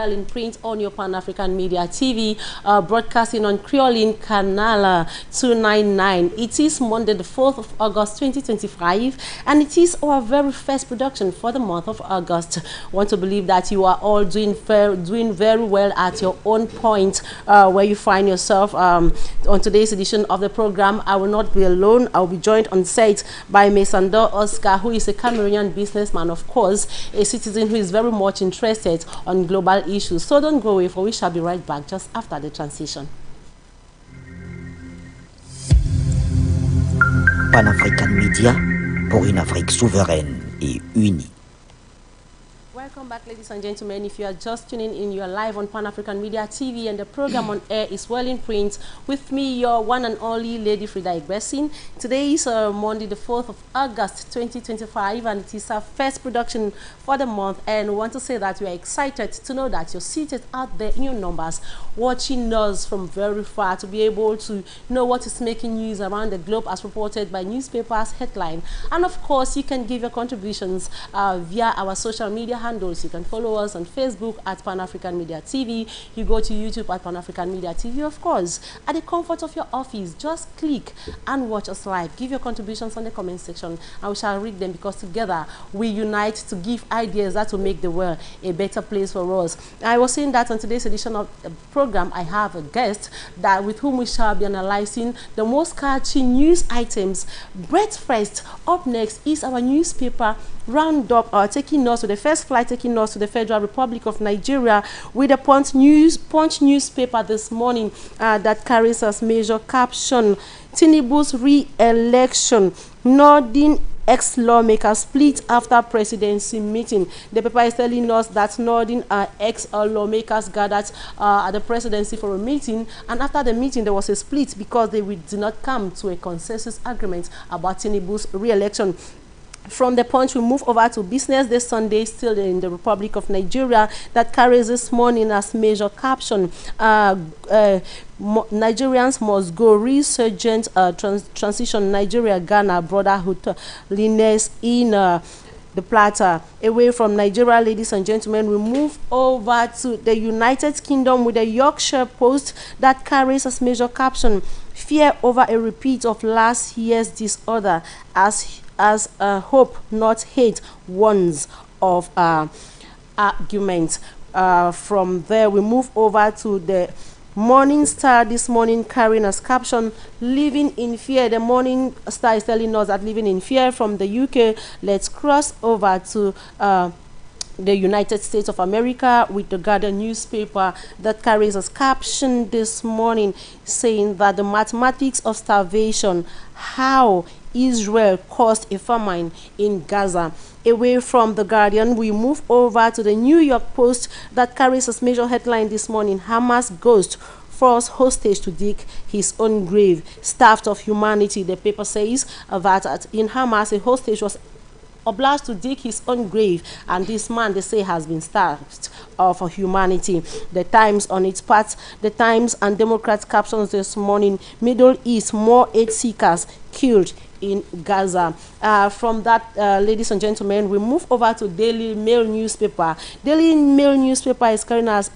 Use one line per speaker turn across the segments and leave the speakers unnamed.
well in print on your Pan-African Media TV, broadcasting on Creole Canal 299. It is Monday, the 4th of August 2025, and it is our very first production for the month of August. Want to believe that you are all doing very well at your own point where you find yourself. On today's edition of the program, I will not be alone. I will be joined on set by Mesando Oscar, who is a Cameroonian businessman, of course, a citizen who is very much interested on global issues. So don't go away, for we shall be right back just after the transition.
Pan-African Media pour une Afrique souveraine et unie.
Welcome back, ladies and gentlemen. If you are just tuning in, you are live on Pan-African Media TV, and the program on air is well in print with me, your one and only Lady FRIDA EGBESON. Today is Monday, the 4th of August 2025, and it is our first production for the month. And we want to say that we are excited to know that you're seated out there in your numbers, watching us from very far, to be able to know what is making news around the globe as reported by newspapers, headline. And of course, you can give your contributions via our social media handles. You can follow us on Facebook at Pan-African Media TV. You go to YouTube at Pan-African Media TV, of course. At the comfort of your office, just click and watch us live. Give your contributions on the comment section, and we shall read them, because together we unite to give ideas that will make the world a better place for us. I was saying that on today's edition of the program, I have a guest with whom we shall be analyzing the most catchy news items. Breakfast. Up next is our newspaper roundup, taking us to the first flight, taking us to the Federal Republic of Nigeria with a Punch newspaper this morning that carries us major caption: Tinubu's re-election, Northern ex-lawmakers split after presidency meeting. The paper is telling us that Northern ex-lawmakers gathered at the presidency for a meeting, and after the meeting there was a split because they did not come to a consensus agreement about Tinubu's re-election. From the Punch, we move over to Business this Sunday, still in the Republic of Nigeria, that carries this morning as major caption: Nigerians must go, resurgent transition, Nigeria, Ghana, brotherhood, leanness in the platter. Away from Nigeria, ladies and gentlemen, we move over to the United Kingdom with the Yorkshire Post that carries as major caption: fear over a repeat of last year's disorder as hope not hate warns of argument. From there, we move over to the Morning Star this morning, carrying as caption: living in fear. The Morning Star is telling us that living in fear. From the UK, let's cross over to the United States of America with the Guardian newspaper that carries as caption this morning, saying that the mathematics of starvation, how Israel caused a famine in Gaza. Away from the Guardian, we move over to the New York Post that carries as major headline this morning: Hamas ghost forced hostage to dig his own grave. Starved of humanity. The paper says that in Hamas, a hostage was obliged to dig his own grave, and this man, they say, has been starved of humanity. The Times on its part, the Times and Democrats captions this morning: Middle East, more aid seekers killed in Gaza. From that, ladies and gentlemen, we move over to Daily Mail newspaper. Daily Mail newspaper is carrying as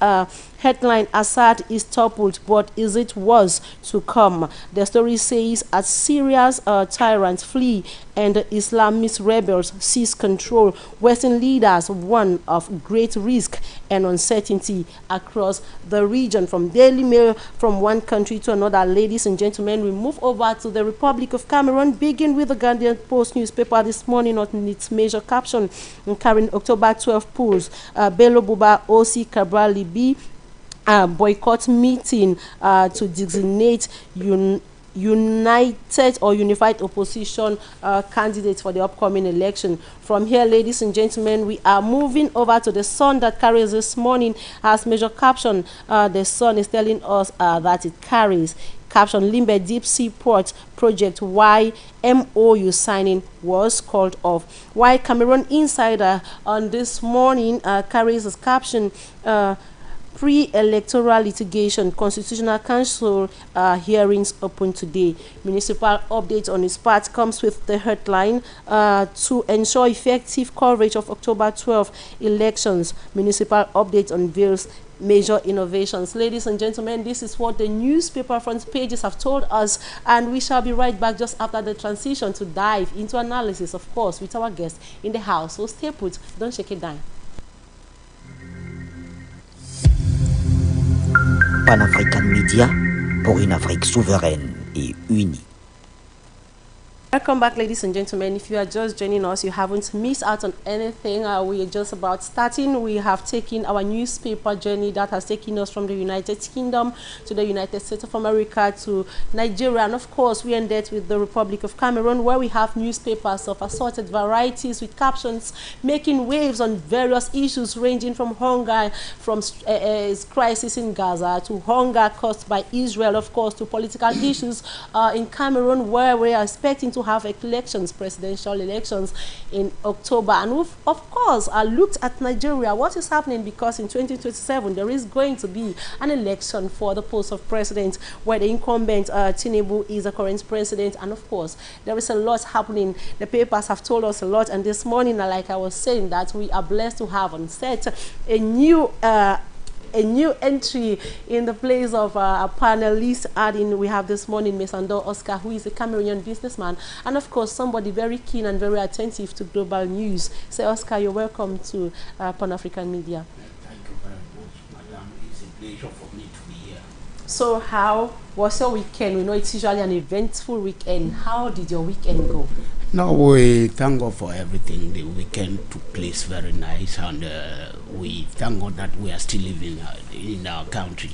headline: Assad is toppled, but is it was to come? The story says, as Syria's tyrants flee and the Islamist rebels seize control, Western leaders warn of great risk and uncertainty across the region. From Daily Mail, from one country to another, ladies and gentlemen, we move over to the Republic of Cameroon, begin with the Guardian Post newspaper this morning on its major caption, carrying October 12 polls. Bello Buba, OC Cabral Libi, boycott meeting to designate united or unified opposition candidates for the upcoming election. From here, ladies and gentlemen, we are moving over to the Sun that carries this morning as major caption. The Sun is telling us that it carries caption: Limbe Deep Sea Port Project, why MOU signing was called off. Why Cameroon Insider on this morning carries this caption: pre-electoral litigation. Constitutional Council hearings open today. Municipal update on its part comes with the headline to ensure effective coverage of October 12 elections. Municipal update unveils major innovations. Ladies and gentlemen, this is what the newspaper front pages have told us, and we shall be right back just after the transition to dive into analysis, of course, with our guest in the house. So stay put, don't shake it down.
Pan-African Media pour une Afrique souveraine et unie.
Welcome back, ladies and gentlemen. If you are just joining us, you haven't missed out on anything. We are just about starting. We have taken our newspaper journey that has taken us from the United Kingdom to the United States of America to Nigeria, and of course we ended with the Republic of Cameroon, where we have newspapers of assorted varieties with captions making waves on various issues ranging from hunger, from crisis in Gaza, to hunger caused by Israel, of course, to political issues in Cameroon, where we are expecting to have elections, presidential elections in October. And we've, of course, looked at Nigeria, what is happening, because in 2027 there is going to be an election for the post of president, where the incumbent Tinubu is the current president. And of course there is a lot happening. The papers have told us a lot, and this morning, like I was saying, that we are blessed to have on set a new entry in the place of a panelist. Adding, we have this morning Ms. Oscar, who is a Cameroonian businessman, and of course somebody very keen and very attentive to global news. So Oscar, you're welcome to Pan-African Media.
Thank you very much, Madam. It's a pleasure for me to be here.
So how was your weekend? We know it's usually an eventful weekend. How did your weekend go?
No, we thank God for everything. The weekend took place very nice, and we thank God that we are still living in our country,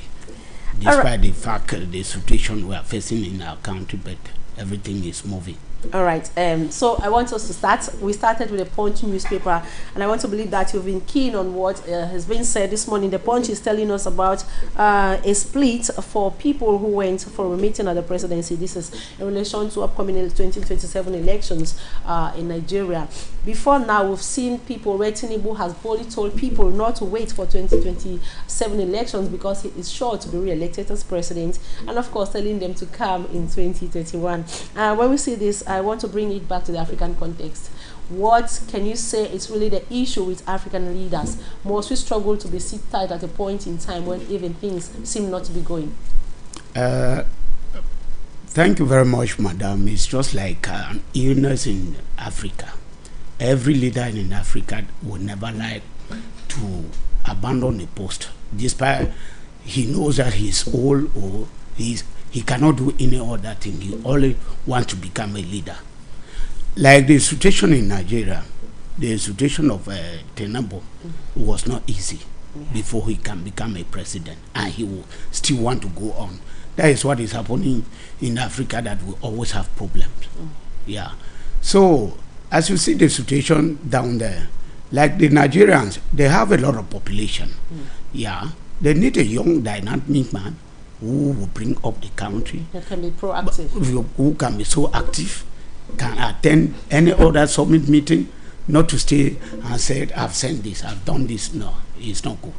despite the fact the situation we are facing in our country, but everything is moving.
All right. So I want us to start. We started with the Punch newspaper, and I want to believe that you've been keen on what has been said this morning. The Punch is telling us about a split for people who went for a meeting at the presidency. This is in relation to upcoming 2027 elections in Nigeria. Before now, we've seen people where Tinubu has boldly told people not to wait for 2027 elections because he is sure to be re-elected as president, and of course telling them to come in 2031. When we see this, I want to bring it back to the African context. What can you say is really the issue with African leaders? Most we struggle to be seated at a point in time when even things seem not to be going.
Thank you very much, Madam. It's just like an illness in Africa. Every leader in Africa would never like to abandon a post, despite he knows that he's old or he cannot do any other thing. He only wants to become a leader. Like the situation in Nigeria, the situation of Tinubu was not easy before he can become a president, and he will still want to go on. That is what is happening in Africa, that we always have problems. Yeah. So as you see the situation down there, like the Nigerians, they have a lot of population. Yeah. They need a young, dynamic man who will bring up the country.
That can be proactive.
Who can be so active, can attend any other summit meeting, not to stay and say, I've sent this, I've done this. No, it's not good.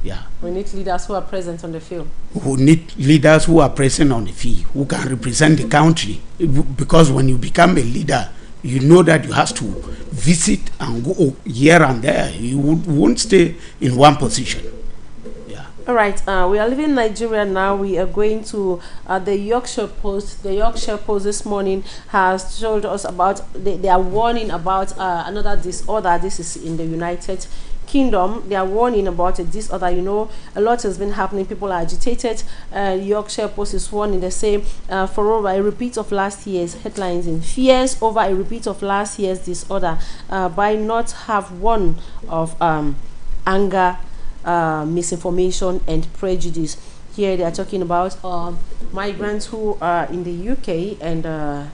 Yeah.
We need leaders who are present on the field.
We need leaders who are present on the field, who can represent the country. Because when you become a leader, you know that you have to visit and go here and there. You won't stay in one position.
All right, we are leaving Nigeria now. We are going to the Yorkshire Post. The Yorkshire Post this morning has told us about, they are warning about another disorder. This is in the United Kingdom. They are warning about a disorder. You know, a lot has been happening. People are agitated. Yorkshire Post is warning. They say for over a repeat of last year's headlines in fears over a repeat of last year's disorder by not have one of anger, misinformation and prejudice. Here they are talking about migrants who are in the UK and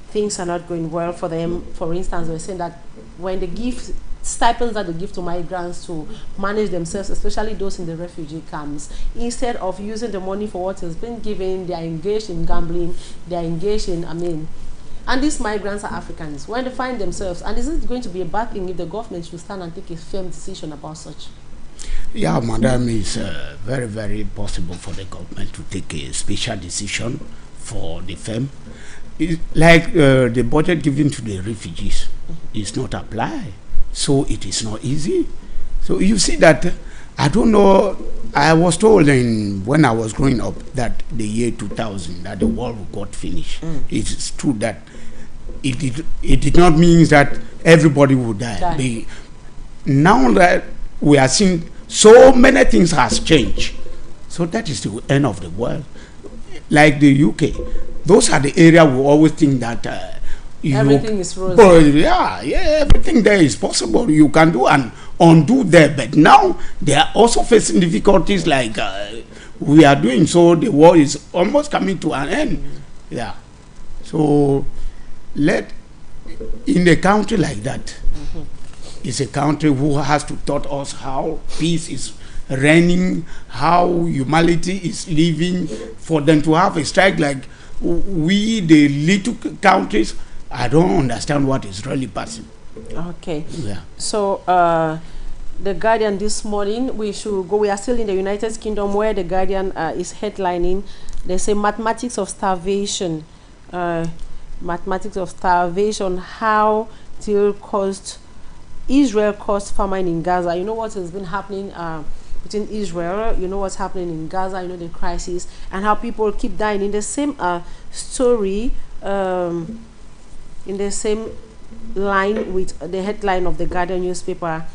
things are not going well for them. For instance, we're saying that when they give stipends that they give to migrants to manage themselves, especially those in the refugee camps, instead of using the money for what has been given, they are engaged in gambling, they are engaged in, and these migrants are Africans. When they find themselves, and is it going to be a bad thing if the government should stand and take a firm decision about such?
Yeah, madam, it's very, very possible for the government to take a special decision for the firm. Like the budget given to the refugees is not applied, so it is not easy. So you see that, I don't know, I was told when I was growing up that the year 2000, that the war got finished. It is true that it did not mean that everybody would die. Now that we are seeing so many things has changed, so that is the end of the world. Like the UK, those are the area we always think that
everything is rosy.
Yeah, everything there is possible. You can do and undo there, but now they are also facing difficulties like we are doing. So the war is almost coming to an end. Yeah, so in a country like that, it's a country who has to taught us how peace is reigning, how humanity is living. For them to have a strike like we, the little countries, I don't understand what is really passing.
Okay.
Yeah.
So the Guardian this morning, we are still in the United Kingdom, where the Guardian is headlining. They say mathematics of starvation. Mathematics of starvation, how Israel caused famine in Gaza. You know what has been happening between Israel, you know what's happening in Gaza, you know the crisis, and how people keep dying. In the same story, in the same line with the headline of the Guardian newspaper,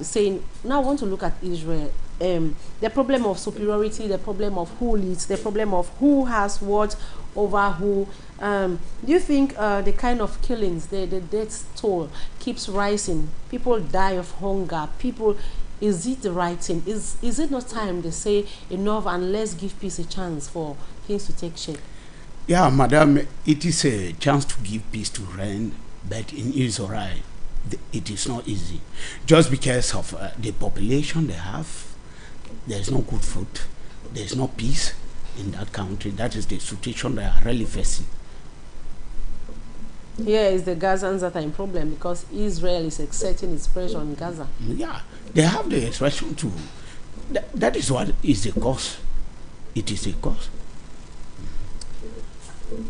saying, now I want to look at Israel. The problem of superiority, the problem of who leads, the problem of who has what over who. Do you think the kind of killings, the death toll keeps rising? People die of hunger. Is it the right thing? Is it not time they say enough and let's give peace a chance for things to take shape?
Yeah, madam, it is a chance to give peace to reign, but in Israel, it is not easy. Just because of the population they have, there's no good food, there's no peace in that country. That is the situation they are really facing.
Here is the Gazans that are in problem because Israel is exerting its pressure on Gaza.
Yeah, they have the expression to. That is what is the cause. It is a cause.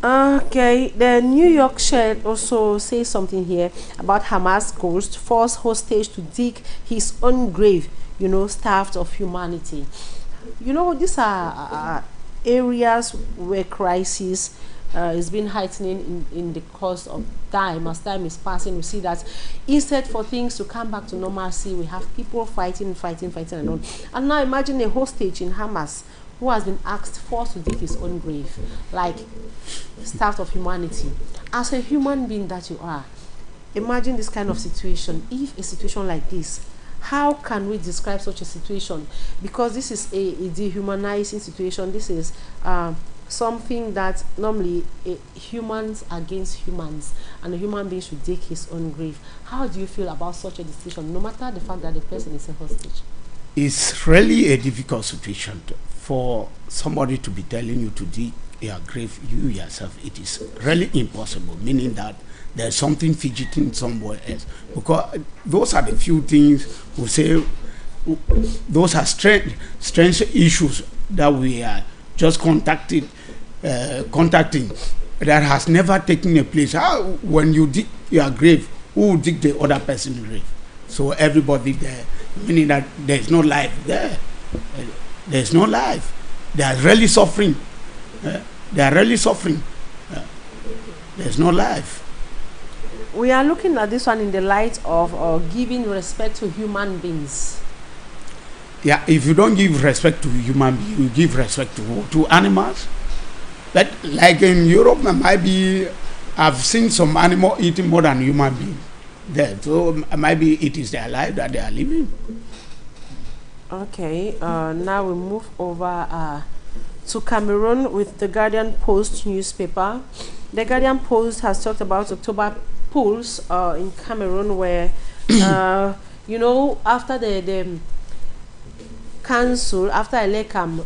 Okay, the New York Sheriff also says something here about Hamas ghost forced hostage to dig his own grave, you know, starved of humanity. You know, these are areas where crisis is being heightening in the course of time. As time is passing, we see that instead for things to come back to normalcy, we have people fighting and on. And now imagine a hostage in Hamas who has been forced to dig his own grave, like starved of humanity. As a human being that you are, imagine this kind of situation. If a situation like this, how can we describe such a situation? Because this is a dehumanizing situation. This is something that normally humans against humans, and a human being should dig his own grave. How do you feel about such a decision, no matter the fact that the person is a hostage?
It's really a difficult situation for somebody to be telling you to dig your grave, you yourself. It is really impossible, meaning that there's something fidgeting somewhere else. Because those are the few things we say, those are strange issues that we are just contacting that has never taken a place. How, when you dig your grave, who will dig the other person's grave? So everybody there, meaning that there's no life there. There's no life. They are really suffering. They are really suffering. There's no life.
We are looking at this one in the light of giving respect to human beings.
Yeah, if you don't give respect to human beings, you give respect to animals. But like in Europe, maybe I've seen some animal eating more than human beings there. So maybe it is their life that they are living.
Okay, now we move over to Cameroon with the Guardian Post newspaper. The Guardian Post has talked about October polls in Cameroon, where you know, after the council, after Elecam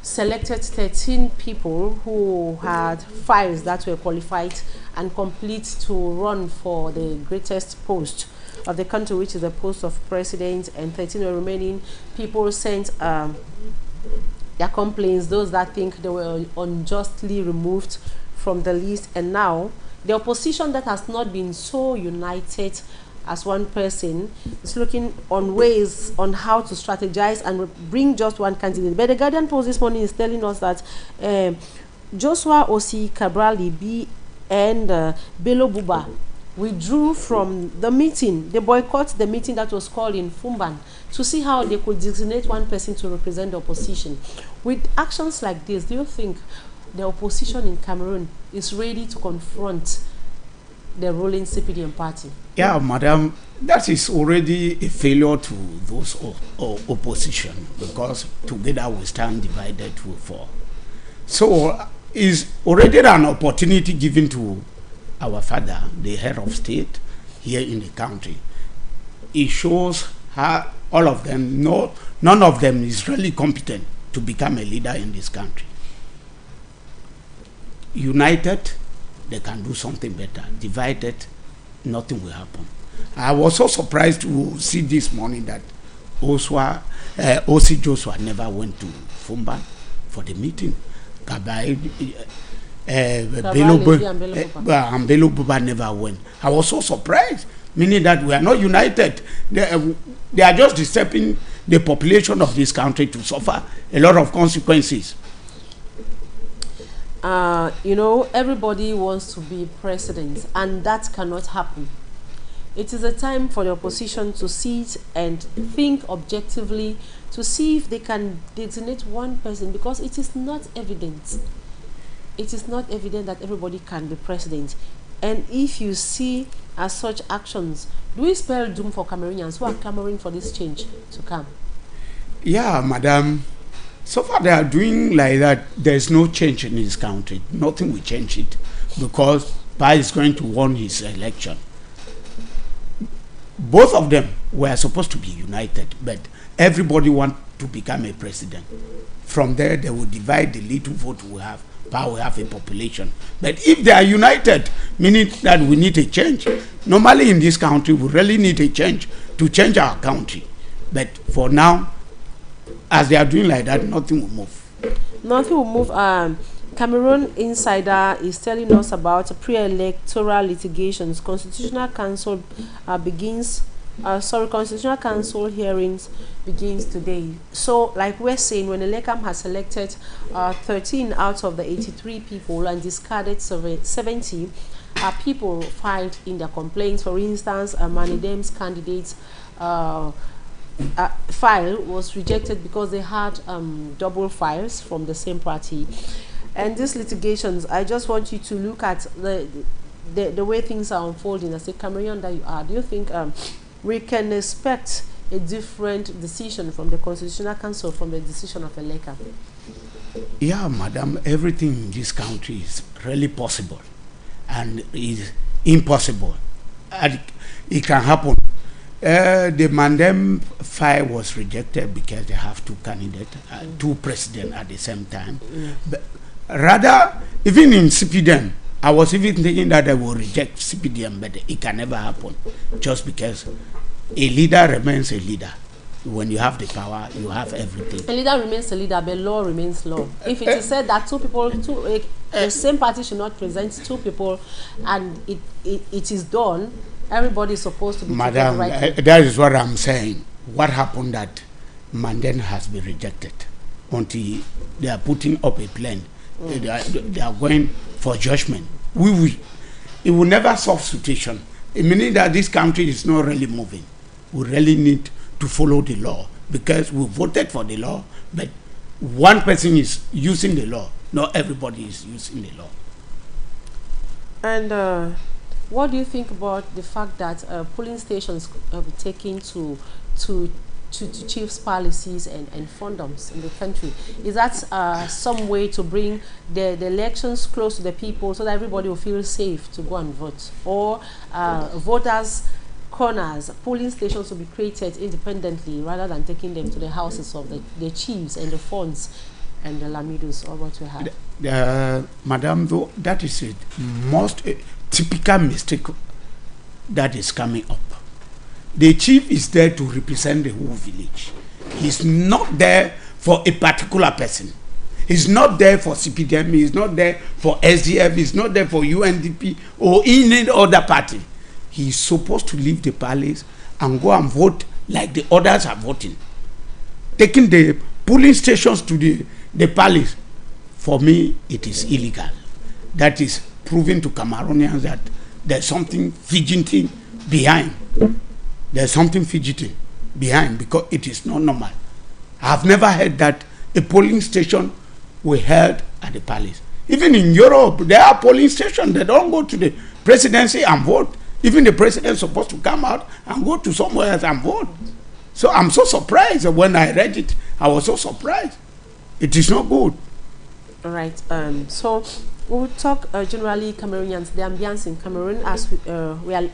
selected 13 people who had files that were qualified and complete to run for the greatest post of the country, which is the post of president, and 13 were remaining. People sent their complaints, those that think they were unjustly removed from the list. And now the opposition that has not been so united as one person is looking on ways on how to strategize and bring just one candidate. But the Guardian Post this morning is telling us that Joshua Osi Cabrali B and Bello Buba withdrew from the meeting. They boycotted the meeting that was called in Fumban to see how they could designate one person to represent the opposition. With actions like this, do you think the opposition in Cameroon is ready to confront the ruling CPDM party?
Yeah, madam, that is already a failure to those opposition, because together we stand, divided we fall. So is already an opportunity given to our father, the head of state here in the country. It shows how all of them, none of them is really competent to become a leader in this country. United, they can do something better. Divided, nothing will happen. I was so surprised to see this morning that O.C. Joshua never went to Fumban for the meeting. Bello Buba never went. I was so surprised, meaning that we are not united. They are just disturbing the population of this country to suffer a lot of consequences.
You know, everybody wants to be president, and that cannot happen. It is a time for the opposition to sit and think objectively to see if they can designate one person, because it is not evident. It is not evident that everybody can be president. And if you see as such actions, do we spell doom for Cameroonians who are clamoring for this change to come?
Yeah, madam. So far they are doing like that. There is no change in this country. Nothing will change it, because Pai is going to win his election. Both of them were supposed to be united, but everybody wants to become a president. From there, they will divide the little vote we have. Pai will have a population. But if they are united, meaning that we need a change. Normally in this country, we really need a change to change our country. But for now, as they are doing like that, nothing will move.
Nothing will move. Cameroon Insider is telling us about pre-electoral litigations. Constitutional Council Constitutional Council hearings begins today. So, like we're saying, when the LECAM has selected 13 out of the 83 people and discarded 70, people filed in their complaints. For instance, Manidem's candidates file was rejected because they had double files from the same party. And these litigations, I just want you to look at the way things are unfolding. As a Cameroonian that you are, do you think we can expect a different decision from the Constitutional Council from the decision of the LECAM?
Yeah, madam, everything in this country is really possible and is impossible. And it can happen. The Mandem file was rejected because they have two candidates, two presidents at the same time. But rather, even in CPDM, I was even thinking that they will reject CPDM, but it can never happen, just because a leader remains a leader. When you have the power, you have everything.
A leader remains a leader, but law remains law. If it is said that the same party should not present two people, and it is done, everybody is supposed to be
madam,
right.
That is what I'm saying. What happened that Manden has been rejected until they are putting up a plan. They are going for judgment. It will never solve situation. Meaning that this country is not really moving. We really need to follow the law, because we voted for the law, but one person is using the law. Not everybody is using the law.
And what do you think about the fact that polling stations will be taken to chiefs' policies and condoms in the country? Is that some way to bring the elections close to the people so that everybody will feel safe to go and vote? Or voters' corners, polling stations will be created independently rather than taking them to the houses of the chiefs and the fonts and the lamidos, or what we have?
Madam, though, that is a most typical mistake that is coming up. The chief is there to represent the whole village. He's not there for a particular person. He's not there for CPDM, he's not there for SDF, he's not there for UNDP or any other party. He's supposed to leave the palace and go and vote like the others are voting. Taking the polling stations to the palace, for me, it is illegal. That is proving to Cameroonians that there's something fidgeting behind. There's something fidgeting behind because it is not normal. I've never heard that a polling station were held at the palace. Even in Europe, there are polling stations. They don't go to the presidency and vote. Even the president is supposed to come out and go to somewhere else and vote. So I'm so surprised when I read it. I was so surprised. It is not good.
All right. So we will talk generally Cameroonians, the ambience in Cameroon as we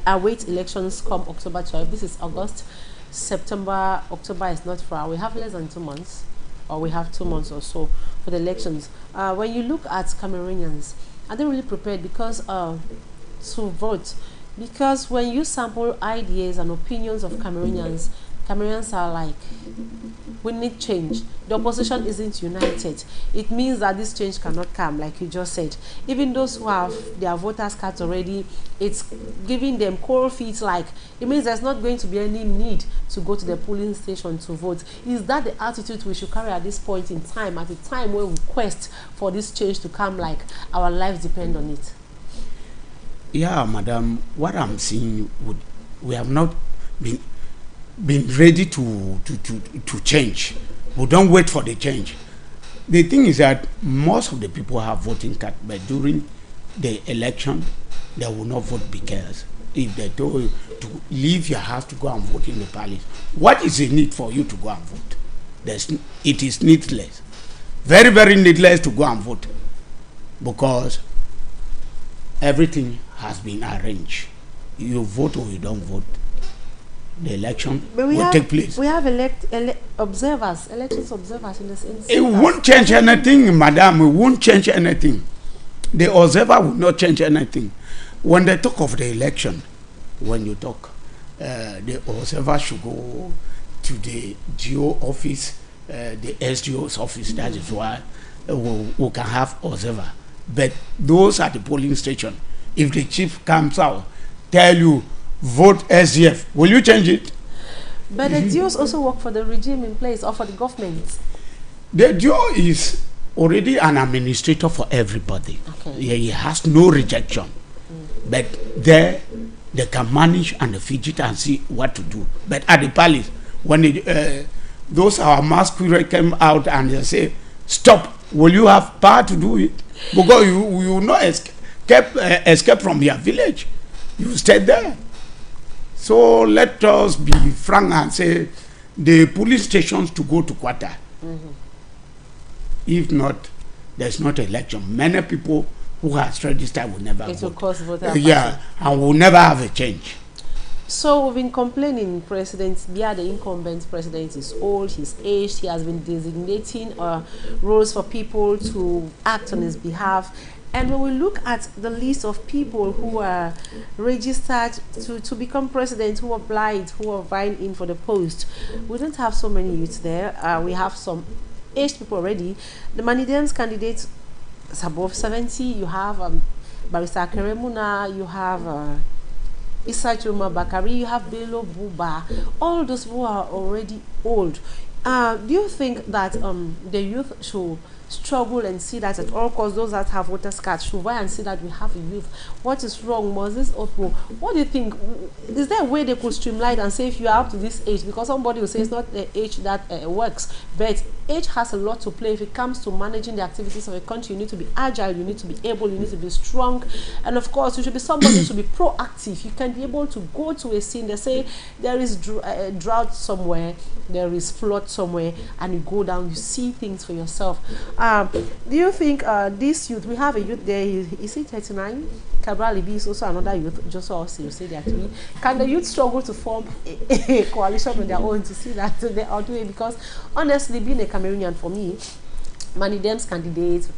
await elections come October 12. This is August. September, October is not far. We have less than 2 months, or we have 2 months or so for the elections. When you look at Cameroonians, are they really prepared because to vote? Because when you sample ideas and opinions of Cameroonians, Cameroonians are like, we need change. The opposition isn't united. It means that this change cannot come, like you just said. Even those who have their voters cards already, it's giving them cold feet, like it means there's not going to be any need to go to the polling station to vote. Is that the attitude we should carry at this point in time, at a time where we quest for this change to come, like our lives depend on it?
Yeah, madam, what I'm seeing, we have not been ready to change. We don't wait for the change. The thing is that most of the people have voting card, but during the election, they will not vote because if they told you to leave your house to go and vote in the palace, what is the need for you to go and vote? It is needless. Very, very needless to go and vote because everything has been arranged. You vote or you don't vote, the election will take place.
We have observers, elections observers in this instance.
It won't change anything, madam. It won't change anything. The observer will not change anything. When they talk of the election, when you talk, the observer should go to the GO office, the SDO's office. That is why we can have observer. But those at the polling station, if the chief comes out, tell you, vote SDF, will you change it?
But the DOs also work for the regime in place or for the government.
The DO is already an administrator for everybody. Okay. He has no rejection. But there, they can manage and fidget and see what to do. But at the palace, when those our masquerade came out and they say, stop, will you have power to do it? Because you will not escape from your village. You stay there. So let us be frank and say the police stations to go to quarter. If not, there's not election. Many people who has registered will never vote.
It will cause voter
yeah, and will never have a change.
So we've been complaining, President Biya, the incumbent president, is old, he's aged, he has been designating roles for people to act on his behalf. And when we look at the list of people who are registered to become president, who applied, who are vying in for the post, we don't have so many youths there. We have some aged people already. The Nigerian candidates is above 70. You have Barrister Keremuna, you have Issa Chuma Bakari, you have Bello Buba. All those who are already old. Do you think that the youth should struggle and see that at all costs, those that have voters cards should try and see that we have a youth? What is wrong? Was this Oppo? What do you think? Is there a way they could streamline and say if you are up to this age? Because somebody will say it's not the age that works, but age has a lot to play. If it comes to managing the activities of a country, you need to be agile, you need to be able, you need to be strong, and of course you should be somebody who should be proactive. You can be able to go to a scene. They say there is drought somewhere, there is flood somewhere, and you go down, you see things for yourself. Do you think this youth, we have a youth there, is he 39? Cabral Ibi is also another youth, just also you say there are 3. Can the youth struggle to form a coalition on their own to see that they are doing? Because honestly, being a Cameroonian, for me, Manidem's candidates,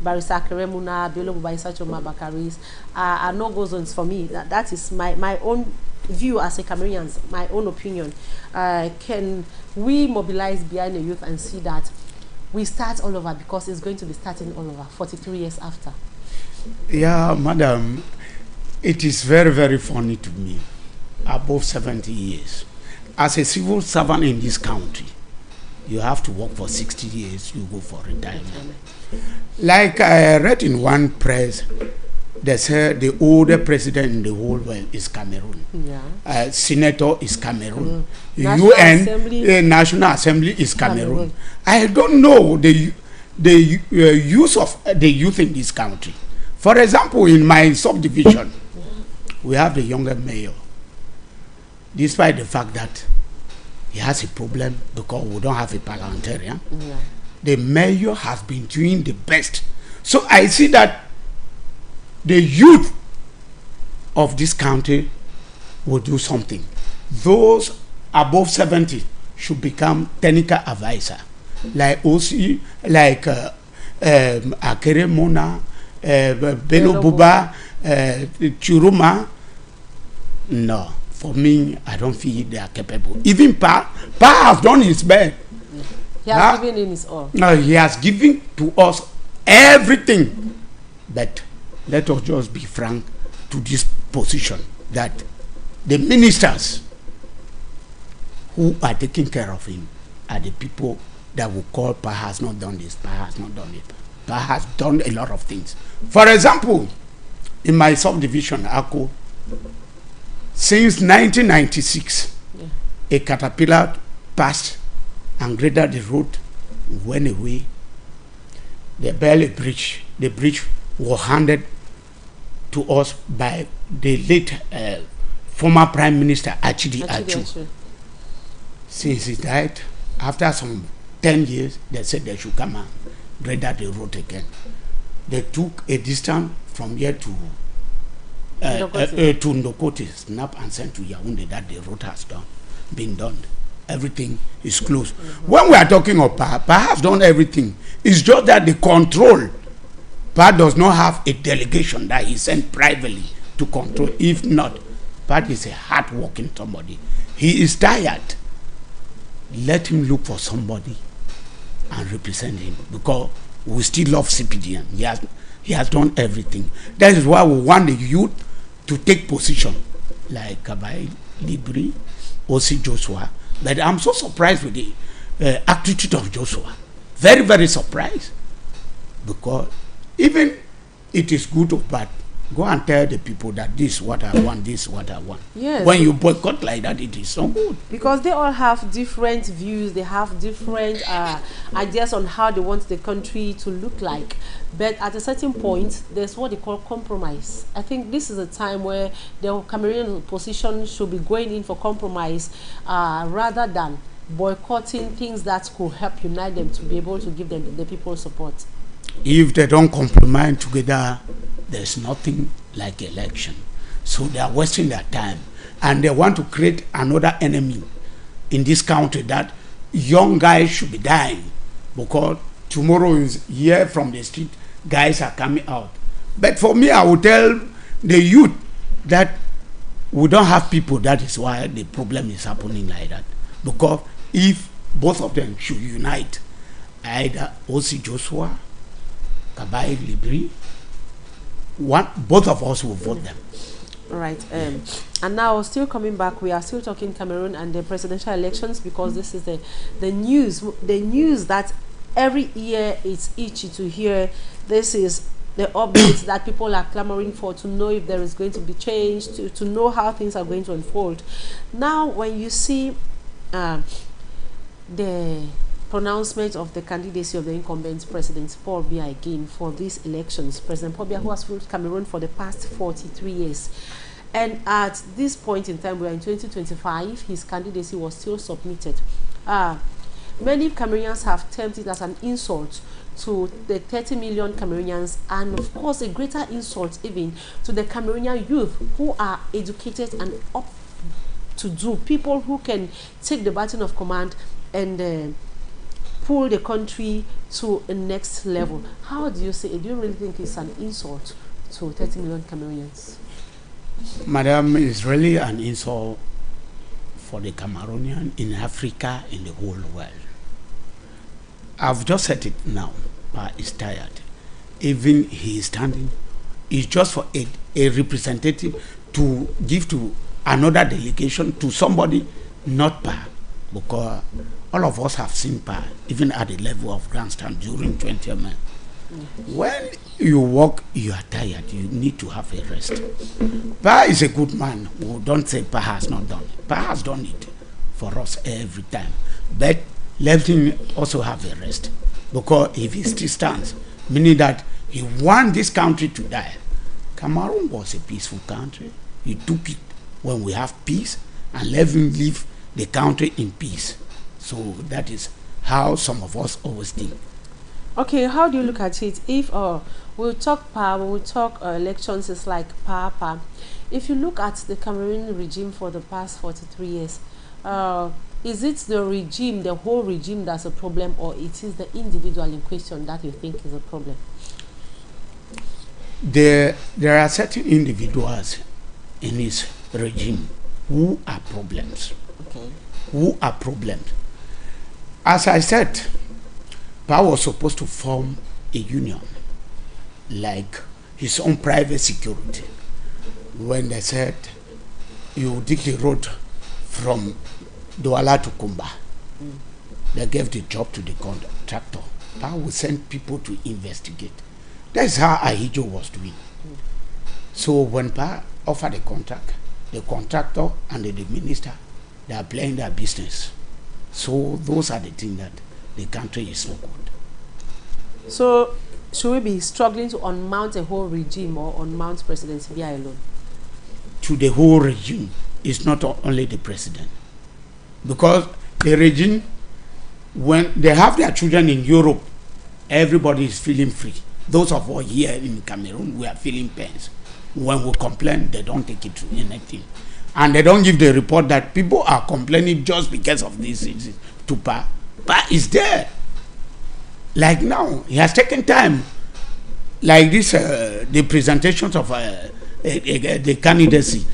Barrister Keremuna, Bello Buba, Issa Chuma Bakaris are no-go zones for me. That is my own view as a Cameroonian, my own opinion, can we mobilize behind the youth and see that we start all over, because it's going to be starting all over 43 years after?
Yeah, madam, it is very, very funny to me. Above 70 years. As a civil servant in this country, you have to work for 60 years, you go for retirement. Like I read in one press, they said the older president in the whole world is Cameroon.
Yeah.
Senator is Cameroon.
National
UN
Assembly.
National Assembly is Cameroon. I don't know the use of the youth in this country. For example, in my subdivision, we have the younger mayor. Despite the fact that he has a problem because we don't have a parliamentarian, the mayor has been doing the best. So I see that the youth of this country will do something. Those above 70 should become technical advisor, like OC, like Akere Mona, Bello Buba, Churuma. No, for me, I don't feel they are capable. Even Pa has done his best.
He has given in his all.
No, he has given to us everything. But let us just be frank to this position, that the ministers who are taking care of him are the people that will call Pa has not done this, Pa has not done it. Pa has done a lot of things. For example, in my subdivision, Ako, since 1996, a caterpillar passed and graded the road, went away. They barely bridge. The bridge was handed to us by the late former Prime Minister Achidi Achu. Since he died, after some 10 years, they said they should come and grade the road again. They took a distance from here to Ndokote, snap and sent to Yaoundé that the road has been done. Everything is closed. When we are talking of Pa has done everything. It's just that the control, Pa does not have a delegation that he sent privately to control. If not, Pa is a hard-working somebody. He is tired. Let him look for somebody and represent him, because we still love CPDM. He has done everything. That is why we want the youth to take position, like Kabai Libri, O.C. Joshua. But I'm so surprised with the attitude of Joshua. Very, very surprised. Because even it is good or bad, go and tell the people that this is what I want, this is what I want.
Yes.
When you boycott like that, it is so good.
Because they all have different views, they have different ideas on how they want the country to look like. But at a certain point, there's what they call compromise. I think this is a time where the Cameroonian opposition should be going in for compromise rather than boycotting things that could help unite them to be able to give them the people support.
If they don't compromise together, there's nothing like election. So they are wasting their time, and they want to create another enemy in this country, that young guys should be dying because tomorrow is here from the street, guys are coming out. But for me, I will tell the youth that we don't have people. That is why the problem is happening like that. Because if both of them should unite, either O.C. Joshua, Kabai Libri, both of us will vote them.
Right. And now, still coming back, we are still talking Cameroon and the presidential elections, because this is the news that every year it's itchy to hear. This is the updates that people are clamoring for, to know if there is going to be change, to know how things are going to unfold. Now, when you see the pronouncement of the candidacy of the incumbent President Paul Biya again for these elections, President Paul Biya, who has ruled Cameroon for the past 43 years, and at this point in time, we are in 2025, his candidacy was still submitted. Many Cameroonians have termed it as an insult to the 30 million Cameroonians, and of course a greater insult even to the Cameroonian youth who are educated and up to do, people who can take the baton of command and pull the country to a next level. How do you say it? Do you really think it's an insult to 30 million Cameroonians?
Madam, it's really an insult for the Cameroonian in Africa, in the whole world. I've just said it now, but he's tired. Even he is standing, it's just for a representative to give to another delegation, to somebody not PA, because all of us have seen PA, even at the level of grandstand during 20 months. When you walk, you are tired, you need to have a rest. PA is a good man. We don't say PA has not done it. PA has done it for us every time. But let him also have a rest. Because if he still stands, meaning that he want this country to die. Cameroon was a peaceful country. He took it when we have peace and let him leave the country in peace. So that is how some of us always think.
Okay, how do you look at it? If we'll talk PA, when we talk elections, it's like PA. If you look at the Cameroon regime for the past 43 years, is it the regime, the whole regime that's a problem, or it is the individual in question that you think is a problem?
There are certain individuals in his regime who are problems.
Okay.
Who are problems. As I said, PA was supposed to form a union, like his own private security. When they said, you dig the road from Douala to Kumba, they gave the job to the contractor. PA will send people to investigate. That's how Ahijo was doing. So when PA offered the contract, the contractor and the minister, they are playing their business. So those are the things that the country is not good.
So should we be struggling to unmount a whole regime or unmount President Biya alone?
To the whole regime, it's not only the president. Because the regime, when they have their children in Europe, everybody is feeling free. Those of us here in Cameroon, we are feeling pains. When we complain, they don't take it to anything. And they don't give the report that people are complaining just because of this to PA. PA is there. Like now, he has taken time. Like this, the presentations of the candidacy.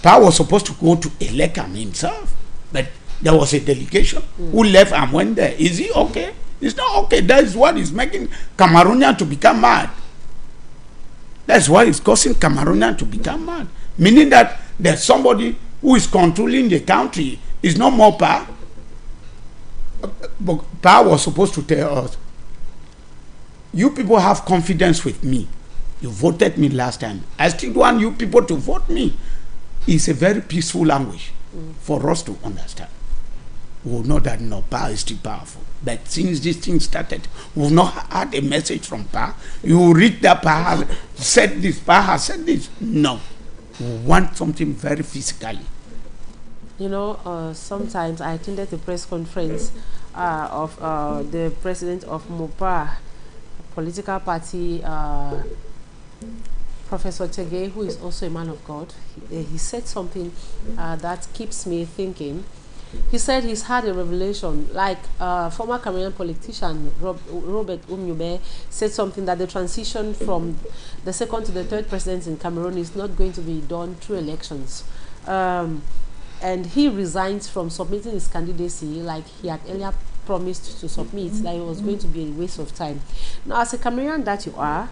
PA was supposed to go to elect him himself. But there was a delegation who left and went there. Is he okay? It's not okay. That is what is making Cameroonian to become mad. That's why it's causing Cameroonian to become mad. Meaning that there's somebody who is controlling the country. It's not more PA. But PA was supposed to tell us, you people have confidence with me. You voted me last time. I still want you people to vote me. It's a very peaceful language for us to understand. We know that no, PA is still powerful. But since this thing started, we've not had a message from PA. You read that PA has said this, PA has said this. No. We want something very physically.
You know, sometimes I attended a press conference of the president of MOPA, political party, Professor Tege, who is also a man of God. He said something that keeps me thinking. He said he's had a revelation, like former Cameroonian politician Robert Umyube said something, that the transition from the second to the third president in Cameroon is not going to be done through elections. And he resigns from submitting his candidacy like he had earlier promised to submit, that it was going to be a waste of time. Now, as a Cameroonian that you are,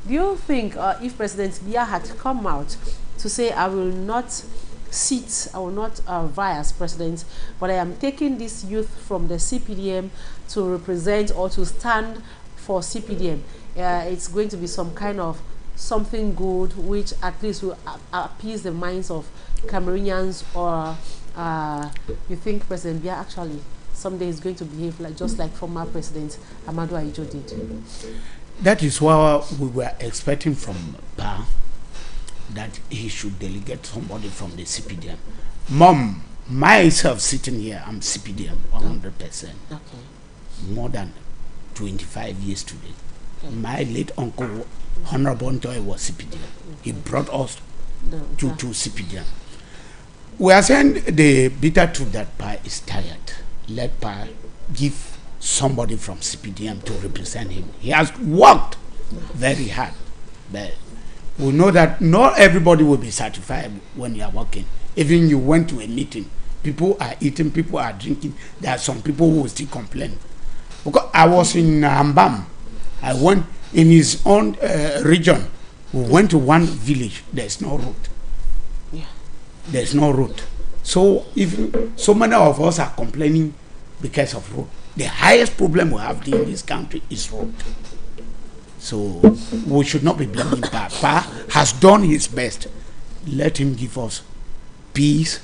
do you think if President Biya had come out to say, I will not sit, I will not vie as president, but I am taking this youth from the CPDM to represent or to stand for CPDM, it's going to be some kind of something good which at least will appease the minds of Cameroonians? Or you think President Biya actually someday is going to behave like just like former President Amadou Ahidjo did?
That is what we were expecting from PA, that he should delegate somebody from the CPDM. Mom, myself sitting here, I'm CPDM 100%.
Okay.
More than 25 years today. Okay. My late uncle, Honorable Ntoy, was CPDM. He brought us to CPDM. We are saying the bitter truth that PA is tired. Let PA give somebody from CPDM to represent him. He has worked very hard, but we know that not everybody will be satisfied when you are working. Even you went to a meeting, people are eating, people are drinking. There are some people who will still complain. Because I was in Ambam, I went in his own region. We went to one village. There's no road.
Yeah.
There's no road. So if so many of us are complaining because of road. The highest problem we have in this country is road. So we should not be blaming Pa. Pa has done his best. Let him give us peace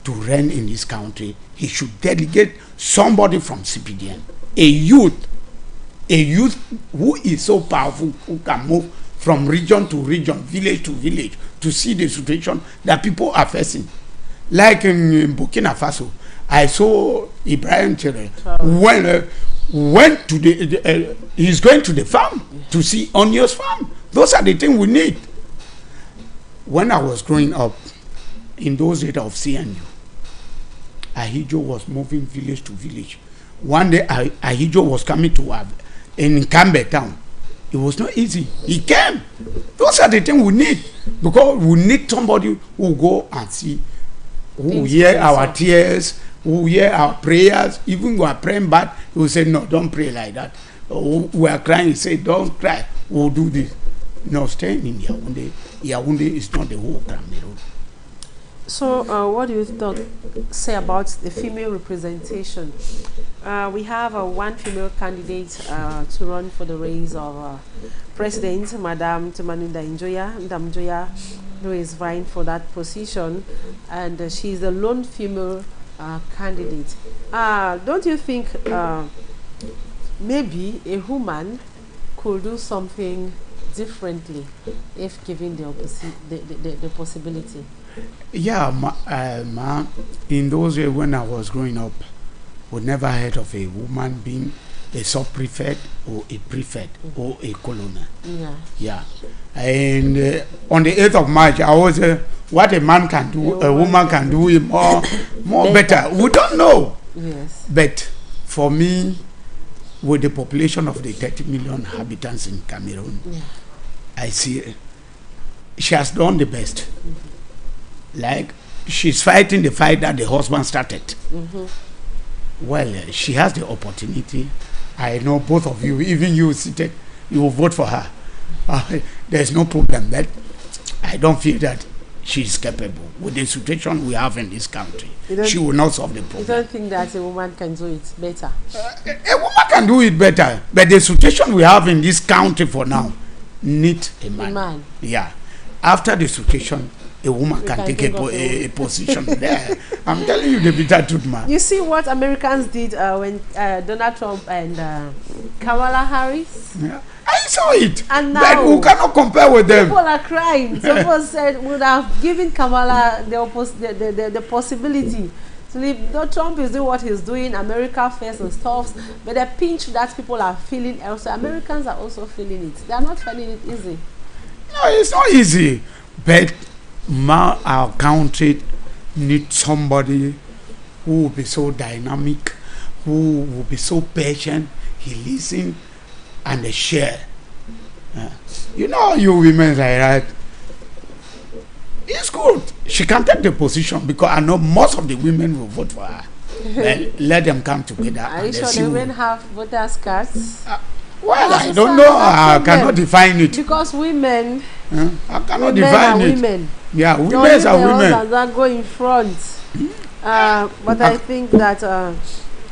to reign in this country. He should delegate somebody from CPDN, a youth who is so powerful, who can move from region to region, village to village, to see the situation that people are facing. Like in Burkina Faso, I saw Ibrahim Tere went to he's going to the farm to see Onyo's farm. Those are the things we need. When I was growing up, in those days of CNU, Ahijo was moving village to village. One day, Ahijo was coming to in Cambe town. It was not easy. He came. Those are the things we need, because we need somebody who go and see, who hear our tears, who hear our prayers. Even we are praying bad, he will say, no, don't pray like that. We are crying, he say, don't cry, we'll do this. No, staying in Yaoundé. Yaoundé is not the whole Cameroon.
So what do you say about the female representation? We have one female candidate to run for the race of President, Madame Tumaninda Njoya, who is vying for that position, and she is the lone female candidate. Don't you think maybe a woman could do something differently if given the possibility?
Yeah, in those days when I was growing up, we never heard of a woman being a sub-prefect or a prefect or a colonel. Yeah. And on the 8th of March, I was what a man can do, a woman can do it more better. We don't know.
Yes.
But for me, with the population of the 30 million inhabitants in Cameroon, I see she has done the best. Like, she's fighting the fight that the husband started. Well, she has the opportunity. I know both of you, even you seated, you will vote for her. There's no problem. That I don't feel that she's capable. With the situation we have in this country, she will not solve the problem.
You don't think that a woman can do it better?
A woman can do it better, but the situation we have in this country for now needs a man. Yeah. After the situation, a woman can take a position there. I'm telling you the bitter truth, man.
You see what Americans did when Donald Trump and Kamala Harris?
Yeah. I saw it.
And now,
but we cannot compare with them.
People are crying. Someone said would have given Kamala the possibility to leave. Though Trump is doing what he's doing, America first and stuff, but the pinch that people are feeling elsewhere, Americans are also feeling it. They are not finding it easy.
No, it's not easy. But our country needs somebody who will be so dynamic, who will be so patient. He listens and they share. You know, you women like that. It's good. She can take the position because I know most of the women will vote for her. Well, let them come together.
Are you sure the women have voters' cards?
Well, I don't know. I cannot define it.
Because women,
I cannot define it.
Women.
Yeah, women are women.
That go in front. But I think that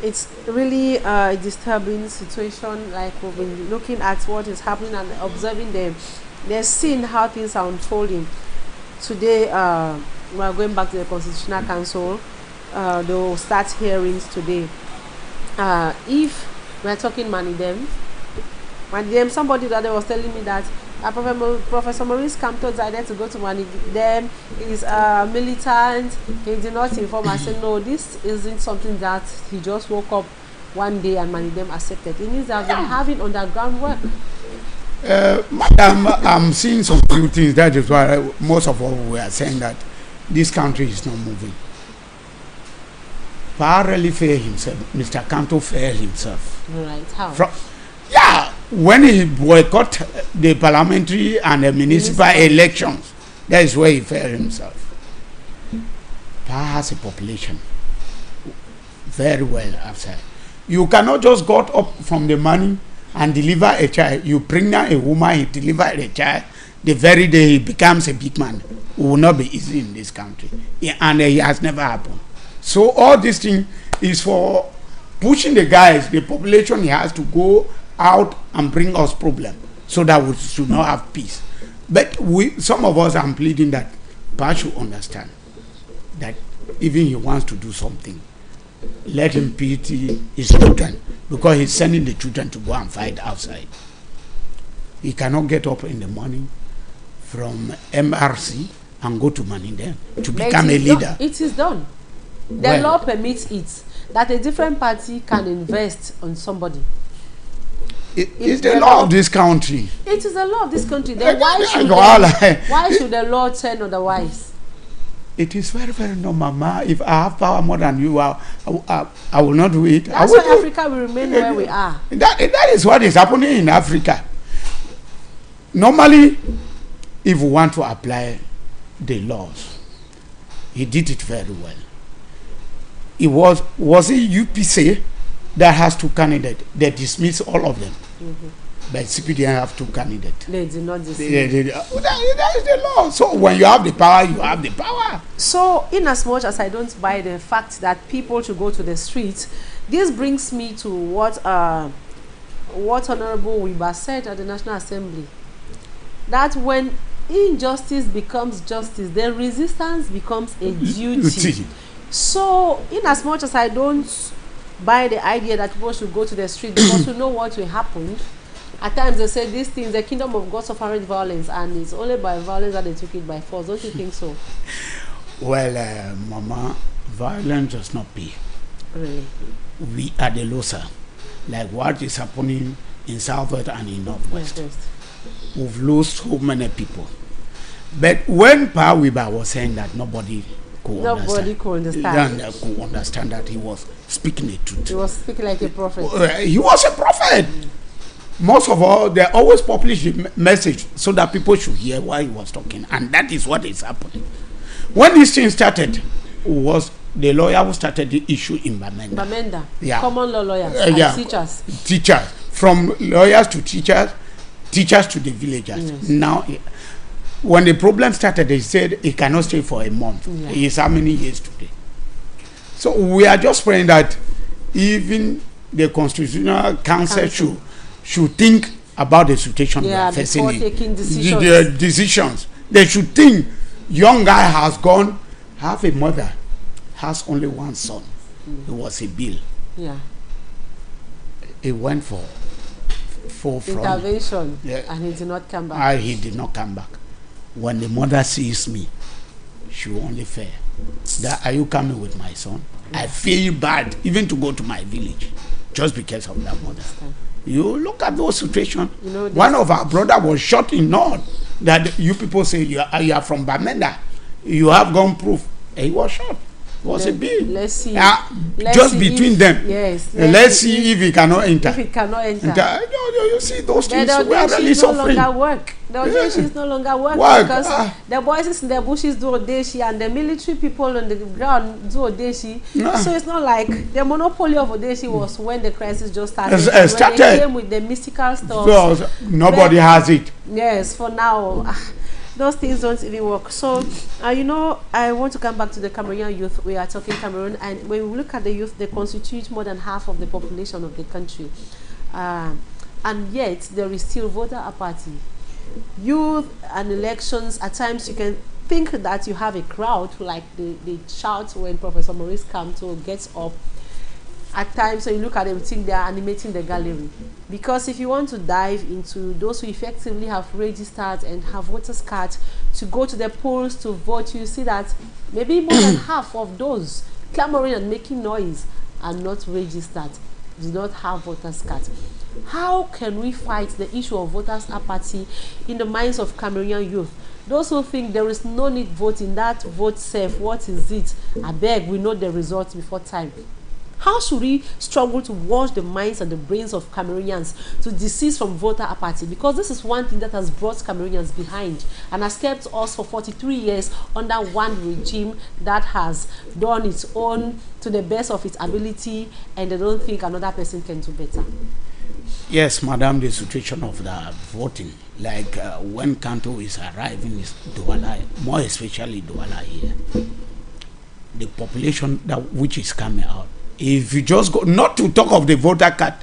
it's really a disturbing situation. Like we've been looking at what is happening and observing them. They're seeing how things are unfolding. Today, we are going back to the Constitutional Council. They will start hearings today. If we are talking Manidem, somebody that was telling me that Professor Maurice Campton decided to go to Manidem. He's militant. He did not inform. I said, no, this isn't something that he just woke up one day and Manidem accepted. It means that they've been having underground work.
Madam, I'm seeing some few things. That is why most of all we are saying that this country is not moving. Parallelly failed himself. Mr. Canto failed himself.
Right, how?
when he boycott the parliamentary and the municipal elections, that is where he failed himself. PA has a population very well outside. You cannot just got up from the money and deliver a child. You bring down a woman, he deliver a child. The very day he becomes a big man, it will not be easy in this country. And it has never happened. So all this thing is for pushing the guys, the population, he has to go out and bring us problem so that we should not have peace. But some of us are pleading that PA should understand that even he wants to do something, let him pity his children, because he's sending the children to go and fight outside. He cannot get up in the morning from MRC and go to Manindem to become a leader.
It is done. The law permits it, that a different party can invest on somebody.
It's the law of this country.
It is the law of this country. Then why should the law turn otherwise?
It is very, very normal, ma. If I have power more than you, I will not do it.
That's why Africa will remain where we are.
That is what is happening in Africa. Normally, if we want to apply the laws, he did it very well. It was it UPC that has 2 candidates? They dismiss all of them. But CPDN have 2 candidates.
They did not dismiss.
That is the law. So when you have the power, you have the power.
So in as much as I don't buy the fact that people should go to the streets, this brings me to what Honorable Wiba said at the National Assembly. That when injustice becomes justice, then resistance becomes a duty. So in as much as I don't buy the idea that people should go to the street because we know what will happen, at times they say these things, the kingdom of God suffered violence, and it's only by violence that they took it by force. Don't you think so?
Well, Mama, violence does not pay.
Really?
We are the loser. Like what is happening in Southwest and in Northwest. We've lost so many people. But when Pa Wiba was saying that nobody could understand that he was speaking the truth.
He was speaking like a prophet.
He was a prophet. Most of all, they always publish the message so that people should hear why he was talking. And that is what is happening. When this thing started, was the lawyer who started the issue in Bamenda.
Bamenda,
yeah.
Common law lawyers and teachers.
Teachers. From lawyers to teachers, teachers to the villagers. Yes. Now, when the problem started, they said he cannot stay for a month. Yeah. It's how many years today? So we are just praying that even the Constitutional Council should think about the situation we are facing.
Taking decisions.
The decisions. They should think, young guy has gone, have a mother, has only 1 son. It was a bill.
Yeah.
It went for
intervention, and he did not come back.
He did not come back. When the mother sees me, she will only fear that, are you coming with my son? I feel bad even to go to my village just because of that mother. You look at those situations. You know, one of our brother was shot in North. That you people say you are from Bamenda. You have gun proof. He was shot. It was a bill.
Let's see.
Just between them.
Yes.
Let's see if he cannot enter.
If he cannot enter.
You see those things. We are really suffering.
The Odeshi no longer work because the boys in the bushes do Odeshi and the military people on the ground do Odeshi. So it's not like the monopoly of Odeshi was when the crisis just started. When they came with the mystical stuff.
Nobody has it.
Yes, for now. Those things don't even work. So, you know, I want to come back to the Cameroonian youth. We are talking Cameroon, and when we look at the youth, they constitute more than half of the population of the country. And yet, there is still voter apathy. Youth and elections, at times you can think that you have a crowd, like they shout when Professor Maurice Kamto gets up. At times, when you look at them, you think they are animating the gallery. Because if you want to dive into those who effectively have registered and have voters' cards to go to the polls to vote, you see that maybe more than half of those clamoring and making noise are not registered, do not have voters' cards. How can we fight the issue of voters' apathy in the minds of Cameroonian youth? Those who think there is no need voting, that vote safe, what is it? I beg, we know the results before time. How should we struggle to wash the minds and the brains of Cameroonians to desist from voter apathy? Because this is one thing that has brought Cameroonians behind and has kept us for 43 years under one regime that has done its own to the best of its ability, and they don't think another person can do better.
Yes, madam, the situation of the voting, like when Kanto is arriving is Douala, more especially Douala here. The population that which is coming out, if you just go, not to talk of the voter card,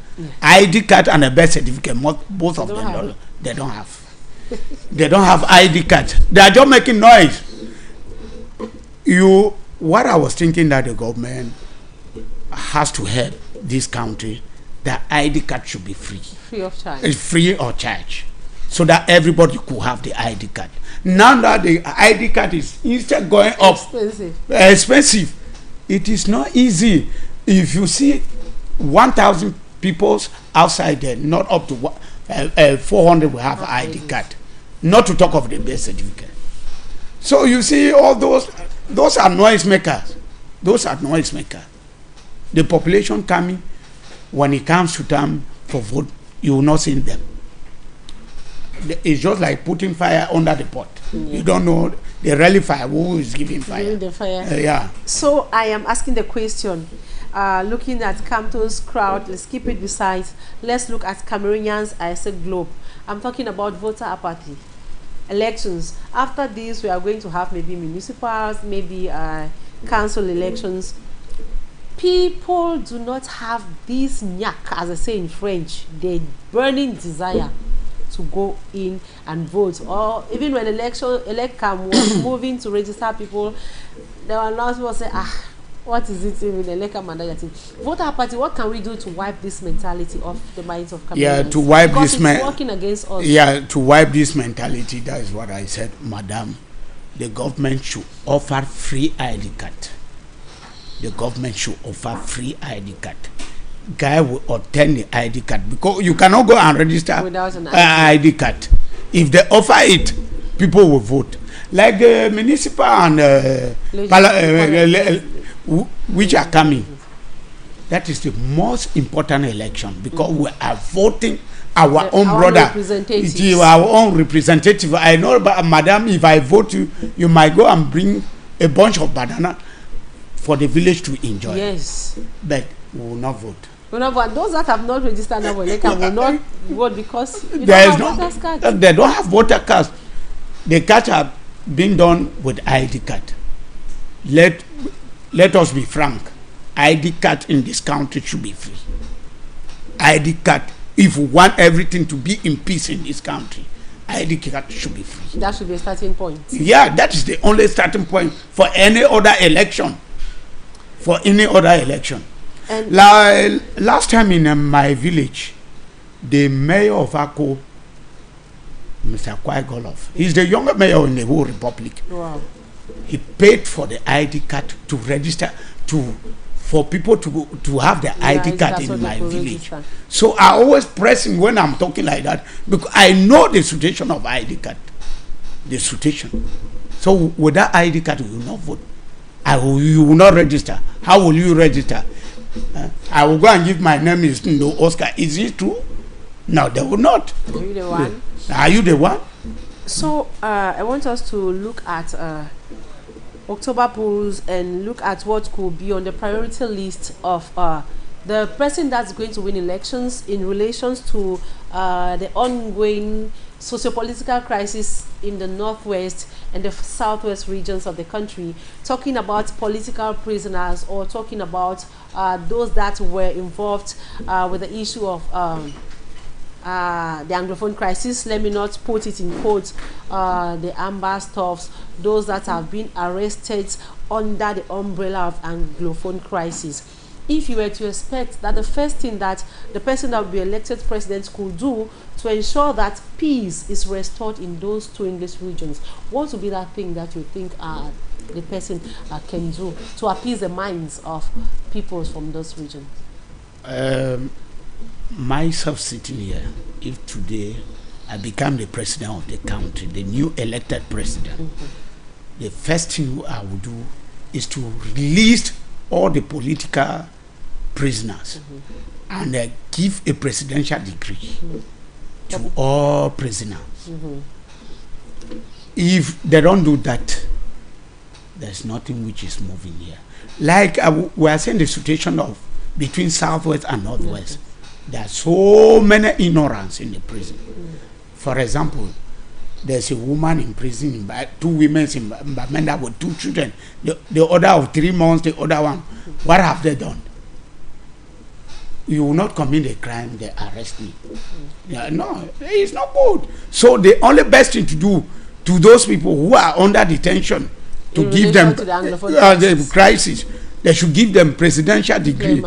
ID card and a birth certificate, both of them they don't have. They don't have ID card. They are just making noise. What I was thinking that the government has to help this country, the ID card should be free.
Free of charge.
It's free of charge, so that everybody could have the ID card. Now that the ID card is instead going up, expensive, it is not easy. If you see 1,000 people outside there, not up to 400 will have ID card, not to talk of the birth certificate. So you see all those are noise makers. Those are noise makers. The population coming, when it comes to time for vote, you will not see them. It's just like putting fire under the pot. You don't know the really fire, who is giving fire.
Giving the fire.
Yeah.
So I am asking the question, looking at Kamto's crowd, let's keep it beside. Let's look at Cameroonians as a globe. I'm talking about voter apathy. Elections. After this, we are going to have maybe municipals, maybe council elections. People do not have this nyak, as I say in French, the burning desire to go in and vote. Or even when Elecam was moving to register people, there were lots of people say, what is it even Elecam and that thing? Voter apathy, what can we do to wipe this mentality off the minds of Cameroonians?
Yeah, to wipe
because
this
it's working against us.
Yeah, to wipe this mentality, that is what I said, madam. The government should offer free ID card. The government should offer free ID card. Guy will obtain the ID card, because you cannot go and register
without an
ID card. If they offer it, people will vote. Like the municipal and which are coming. That is the most important election, because we are voting our own brother, our own representative. I know, but madam, if I vote you might go and bring a bunch of banana for the village to enjoy.
Yes.
But we will not vote.
But those that have not registered now will not vote because they don't have voter cards.
They don't have voter cards. The cards are being done with ID card. Let us be frank. ID card in this country should be free. ID card, if we want everything to be in peace in this country, ID card should be free.
That should be a starting point.
Yeah, that is the only starting point for any other election. For any other election. And last time in my village, the mayor of Akko, Mr. Kwai Golof, he's the younger mayor in the whole republic.
Wow.
He paid for the ID card to register, for people to have the ID card in my village. So I always press him when I'm talking like that, because I know the situation of ID card. The situation. So with that ID card, you will not vote. You will not register. How will you register? I will go and give my name is Oscar. Is it true? No, they will not.
Are you the one?
Are you the one?
So I want us to look at October polls and look at what could be on the priority list of the person that's going to win elections in relations to the ongoing socio-political crisis in the northwest and the southwest regions of the country, talking about political prisoners, or talking about those that were involved with the issue of the Anglophone crisis. Let me not put it in quotes, the amber stuffs, those that have been arrested under the umbrella of Anglophone crisis. If you were to expect that the first thing that the person that will be elected president could do to ensure that peace is restored in those two English regions, what would be that thing that you think the person can do to appease the minds of people from those regions?
Myself sitting here, if today I become the president of the country, the new elected president, the first thing I would do is to release all the political prisoners and give a presidential degree to all prisoners. If they don't do that, there's nothing which is moving here. Like we are saying the situation of between Southwest and Northwest. There are so many ignorance in the prison. For example, there's a woman in prison, two women in Bamenda with 2 children. The other of 3 months, the other one. What have they done? You will not commit a crime, they arrest me. Yeah, no, it's not good. So the only best thing to do to those people who are under detention, to give them the crisis, they should give them presidential degree,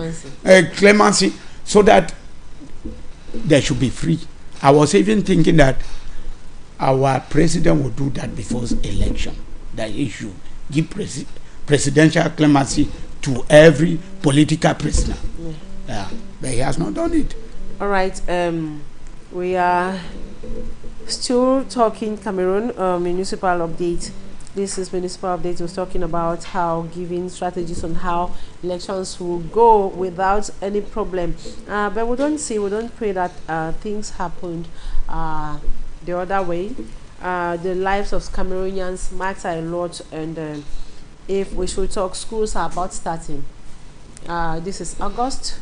clemency, so that they should be free. I was even thinking that our president will do that before election, that he should give presidential clemency to every political prisoner. But he has not done it.
All right. We are still talking Cameroon municipal update. This is municipal update. Was talking about how giving strategies on how elections will go without any problem. But we don't pray that things happened the other way. The lives of Cameroonians matter a lot, and if we should talk, schools are about starting. This is August.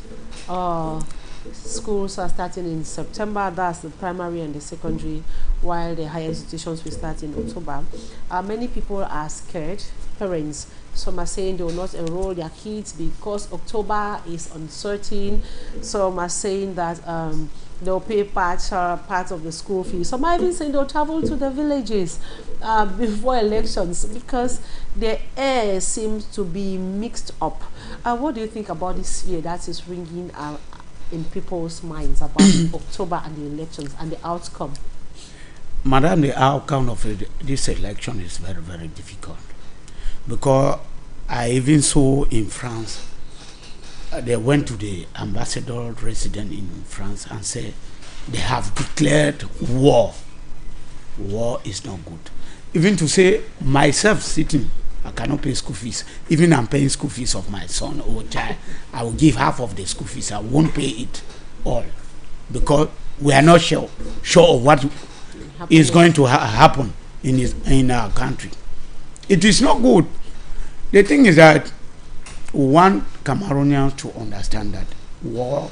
Schools are starting in September. That's the primary and the secondary, while the higher institutions will start in October. Many people are scared. Parents, some are saying they will not enroll their kids because October is uncertain. Some are saying that they'll pay part of the school fees. Some are even saying they'll travel to the villages before elections because the air seems to be mixed up. What do you think about this fear that is ringing in people's minds about October and the elections and the outcome?
Madam, the outcome of this election is very, very difficult, because I even saw in France, they went to the ambassador resident in France and said they have declared war. War is not good. Even to say myself sitting, I cannot pay school fees. Even I'm paying school fees of my son or child, I will give half of the school fees. I won't pay it all, because we are not sure of what is going to happen in our country. It is not good. The thing is that we want Cameroonians to understand that war,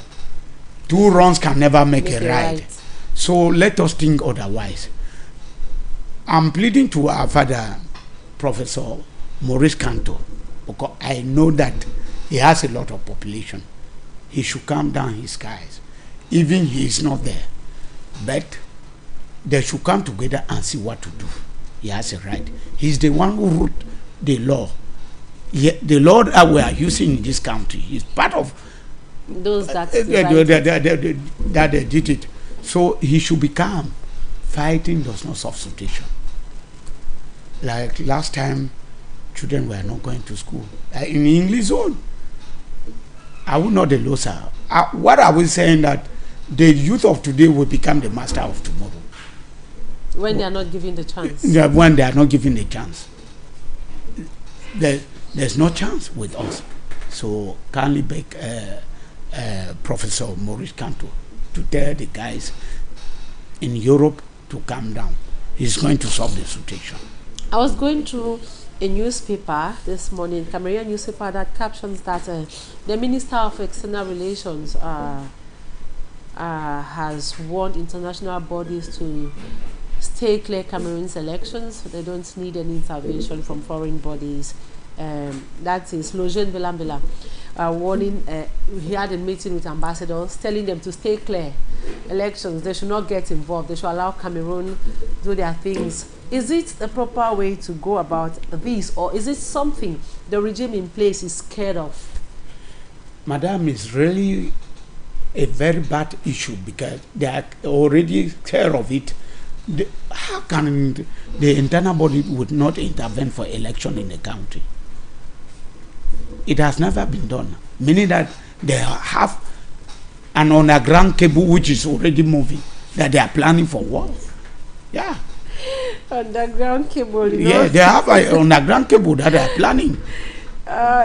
2 wrongs can never make a right. So let us think otherwise. I'm pleading to our father, Professor Maurice Kanto, because I know that he has a lot of population. He should calm down his skies. Even he is not there. But they should come together and see what to do. He has a right. He's the one who wrote the law. The law that we are using in this country is part of
those that
they did it. So he should be calm. Fighting does not solve situation. Like last time, children were not going to school. In the English zone, I would not the loser. What are we saying? That the youth of today will become the master of tomorrow.
When they are not given the chance.
When they are not given the chance. There's no chance with us. So kindly beg Professor Maurice Kanto to tell the guys in Europe to calm down. He's going to solve the situation.
I was going through a newspaper this morning, Cameroonian newspaper, that captions that the Minister of External Relations has warned international bodies to stay clear Cameroon's elections. They don't need any intervention from foreign bodies. That is Lojen Belambela warning. He had a meeting with ambassadors telling them to stay clear elections. They should not get involved. They should allow Cameroon do their things. Is it the proper way to go about this, or is it something the regime in place is scared of?
Madam, it's really a very bad issue because they are already scared of it. How can the internal body would not intervene for election in the country? It has never been done, meaning that they have an underground cable which is already moving, that they are planning for war. Yeah.
Underground cable, you know?
Yeah, they have an underground cable that they are planning.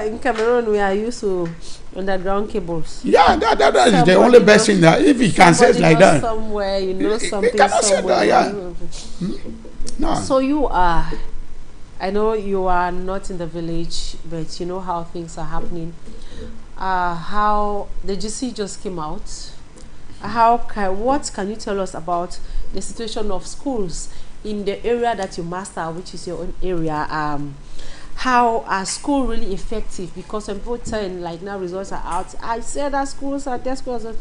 In Cameroon, we are used to Underground cables.
Yeah, that is the only best thing that if he can say it like that.
Somewhere, you know something
cannot say
somewhere.
that, yeah. No.
So you are, I know you are not in the village, but you know how things are happening. How the GC just came out. What can you tell us about the situation of schools in the area that you master, which is your own area? How are schools really effective? Because when people tell, like, now results are out, I said that schools are there, schools are,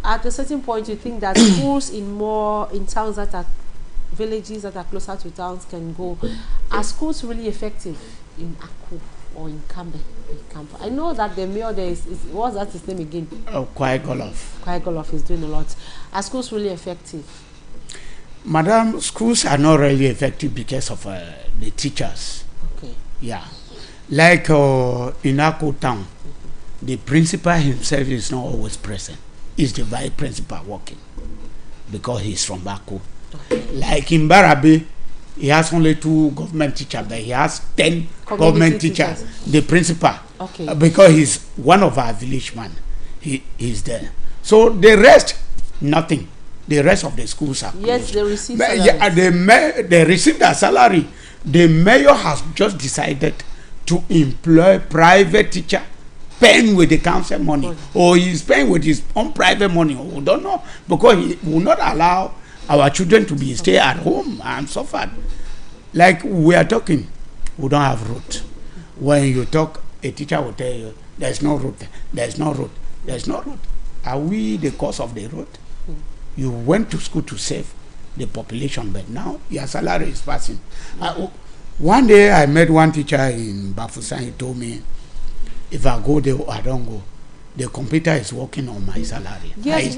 at a certain point you think that schools in towns that are villages that are closer to towns can go. Are schools really effective in Aku or in Kambe? I know that the mayor there what's that his name again?
Kwai Golof.
Kwai Golof is doing a lot. Are schools really effective?
Madam, schools are not really effective because of the teachers.
Okay.
Yeah. Like in Aku town, the principal himself is not always present. He's the vice principal working because he's from Aku.
Okay.
Like in Barabe, he has only 2 government teachers, but he has 10 government teachers. The principal,
okay,
because he's one of our village man, he's there. So the rest, nothing. The rest of the schools are
yes,
closed.
they receive
But, yeah, they receive their salary. The mayor has just decided to employ private teacher, paying with the council money, or he's paying with his own private money. We don't know, because he will not allow our children to be stay at home and suffer. Like we are talking, we don't have route. When you talk, a teacher will tell you, there's no route, there's no route, there's no route. Are we the cause of the route? You went to school to save the population, but now your salary is passing. One day I met one teacher in Bafusan. He told me, if I go there or I don't go, the computer is working on my salary.
Yes,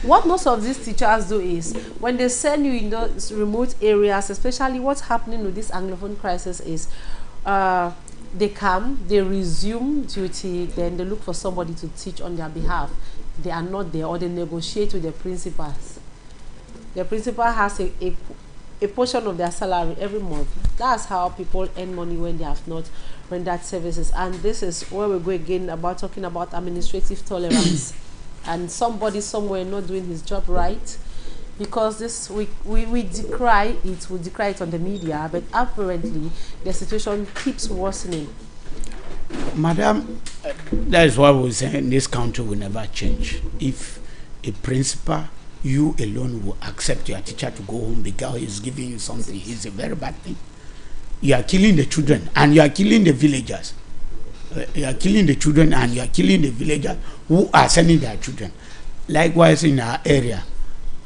what most of these teachers do is, when they send you in those remote areas, especially what's happening with this Anglophone crisis is, they come, they resume duty, then they look for somebody to teach on their behalf. They are not there, or they negotiate with the principals. The principal has a portion of their salary every month. That's how people earn money when they have not rendered services. And this is where we go again about talking about administrative tolerance and somebody somewhere not doing his job right. Because this we decry it on the media, but apparently the situation keeps worsening.
Madam, that is why we say in this country will never change. If a principal, you alone will accept your teacher to go home because he's giving you something, it's a very bad thing. You are killing the children and you are killing the villagers. You are killing the children and you are killing the villagers who are sending their children. Likewise in our area,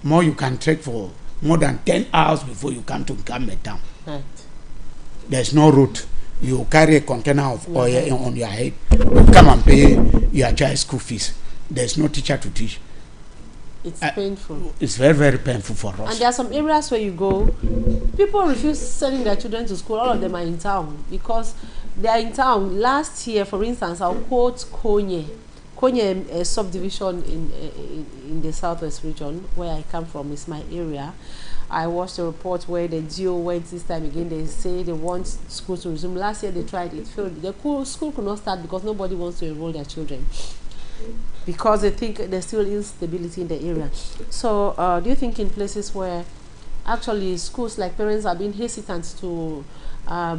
more you can trek for more than 10 hours before you come to Kambe town.
Right.
There's no route. You carry a container of oil on your head, you come and pay your child's school fees. There's no teacher to teach.
It's painful.
It's very, very painful for us.
And there are some areas where you go, people refuse sending their children to school. All of them are in town because they are in town. Last year, for instance, I'll quote Konye, a subdivision in the southwest region where I come from, is my area. I watched a report where the GO went this time again. They say they want school to resume. Last year they tried, it failed. The school could not start because nobody wants to enroll their children because they think there's still instability in the area. So do you think in places where actually schools, like parents are being hesitant to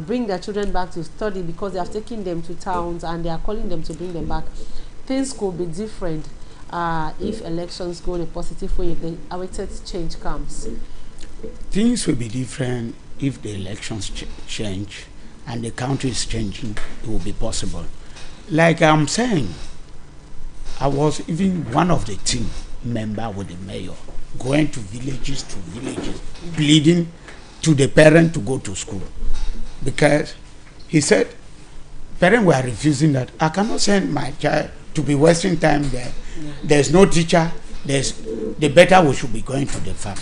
bring their children back to study because they have taken them to towns and they are calling them to bring them back, things could be different if elections go in a positive way, if the awaited change comes?
Things will be different if the elections change and the country is changing. It will be possible. Like I'm saying, I was even one of the team member with the mayor, going to villages, pleading to the parent to go to school. Because he said, parents were refusing that. I cannot send my child to be wasting time there. Yeah. There's no teacher. The better we should be going to the farm.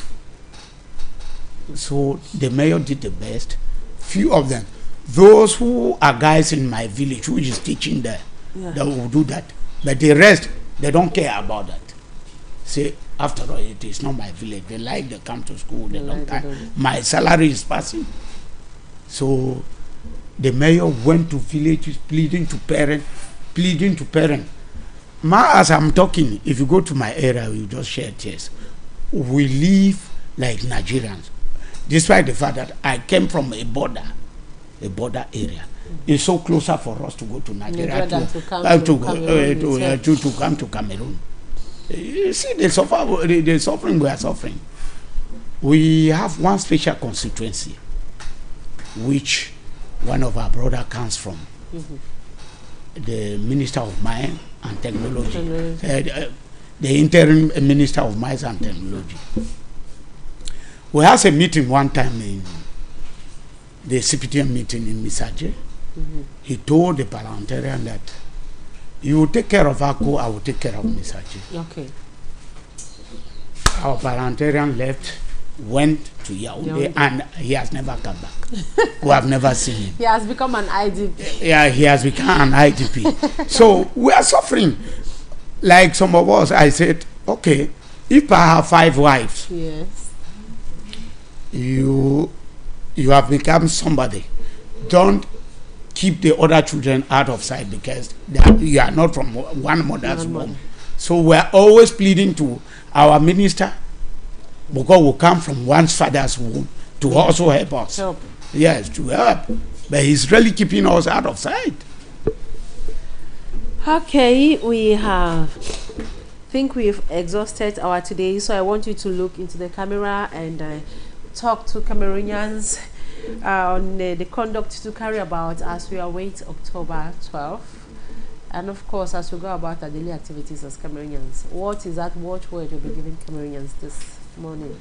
So the mayor did the best. Few of them, those who are guys in my village who is teaching there, they will do that. But the rest, they don't care about that. Say, after all, it is not my village. They like, they come to school, they don't care. My salary is passing. So the mayor went to villages pleading to parents as I'm talking, if you go to my area, we just share tears. We live like Nigerians, despite the fact that I came from a border area. It's so closer for us to go to Nigeria to come to Cameroon. You see, the suffering we are suffering. We have one special constituency, which one of our brother comes from, the Minister of Mines and Technology, the interim Minister of Mines and Technology. We had a meeting one time in the CPTM meeting in Misaje. He told the parliamentarian that you will take care of Ako, I will take care of Misaje.
Okay.
Our parliamentarian left, went to Yaoundé, and he has never come back. We have never seen him.
He has become an IDP.
Yeah, he has become an IDP. So we are suffering. Like some of us, I said, okay, if I have 5 wives,
yes,
you have become somebody. Don't keep the other children out of sight because you are not from one mother's womb. So we are always pleading to our minister, because we come from one father's womb, to also help us.
Help.
Yes, to help. But he's really keeping us out of sight.
Okay, we have, think we've exhausted our today, so I want you to look into the camera and talk to Cameroonians on the conduct to carry about as we await October 12th. And of course, as we go about our daily activities as Cameroonians, what is that watchword you'll be giving Cameroonians this morning?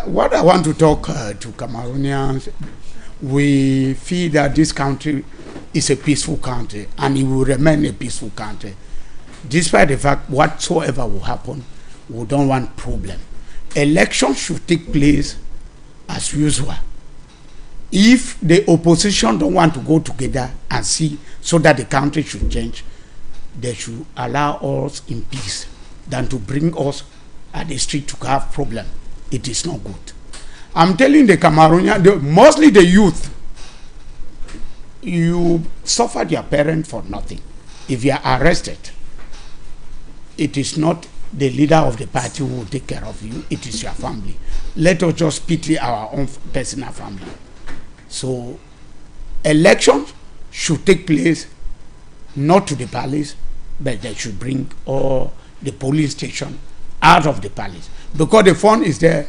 What I want to talk to Cameroonians, we feel that this country is a peaceful country and it will remain a peaceful country. Despite the fact whatsoever will happen, we don't want problem. Elections should take place as usual. If the opposition don't want to go together and see so that the country should change, they should allow us in peace than to bring us at the street to have problem. It is not good. I'm telling the Cameroonians, mostly the youth, you suffered your parents for nothing. If you are arrested, it is not the leader of the party who will take care of you, it is your family. Let us just pity our own personal family. So elections should take place not to the palace, but they should bring all the police station out of the palace, because the fund is there,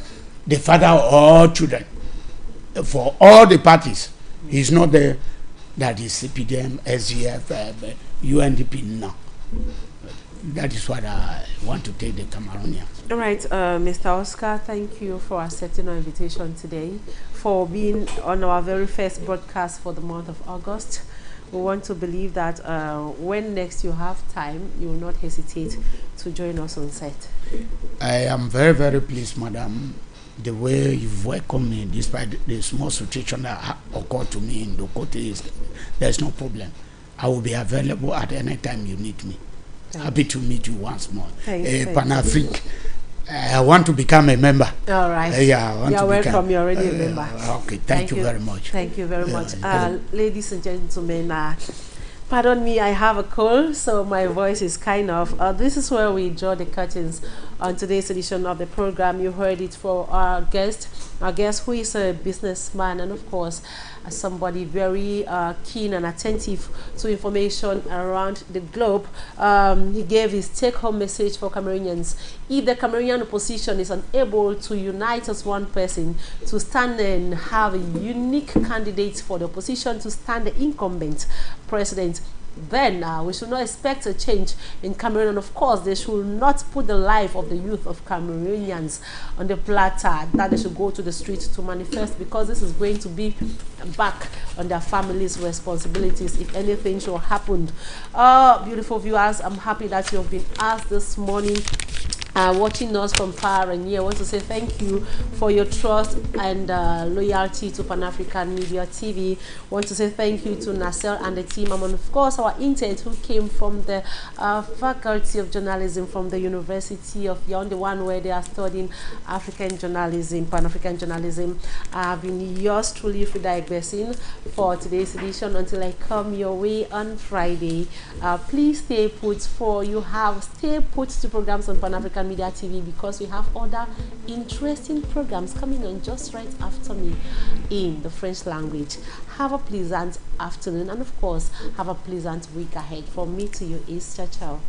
the father of all children, for all the parties. He's not there, that is CPDM, SGF, UNDP, no. That is what I want to tell the Cameroonians.
All right, Mr. Oscar, thank you for accepting our invitation today, for being on our very first broadcast for the month of August. We want to believe that when next you have time, you will not hesitate to join us on set.
I am very, very pleased, madam, the way you've welcomed me, despite the small situation that occurred to me in Dokote. There's no problem. I will be available at any time you need me. Happy to meet you once more. Pan-Afrique. I want to become a member.
All right.
Yeah, I want
You're
to
welcome. You're already a member.
Okay, thank you very much.
Thank you very much. Ladies and gentlemen, pardon me, I have a cold, so my voice is kind of... this is where we draw the curtains on today's edition of the program. You heard it for our guest who is a businessman and, of course, somebody very keen and attentive to information around the globe. He gave his take-home message for Cameroonians. If the Cameroonian opposition is unable to unite as one person to stand and have a unique candidate for the opposition to stand the incumbent president, then we should not expect a change in Cameroon. And of course, they should not put the life of the youth of Cameroonians on the platter, that they should go to the streets to manifest, because this is going to be back on their families' responsibilities if anything should happen. Beautiful viewers, I'm happy that you have been asked this morning watching us from far and near. I want to say thank you for your trust and loyalty to Pan-African Media TV. I want to say thank you to Nasser and the team, and of course our interns who came from the Faculty of Journalism from the University of Yaoundé, the one where they are studying African journalism, Pan-African journalism. I've been yours truly, FRIDA EGBESON, for today's edition. Until I come your way on Friday, please stay put, stay put to programs on Pan-African Media TV, because we have other interesting programs coming on just right after me in the French language. Have a pleasant afternoon, and of course have a pleasant week ahead. From me to you is ciao ciao.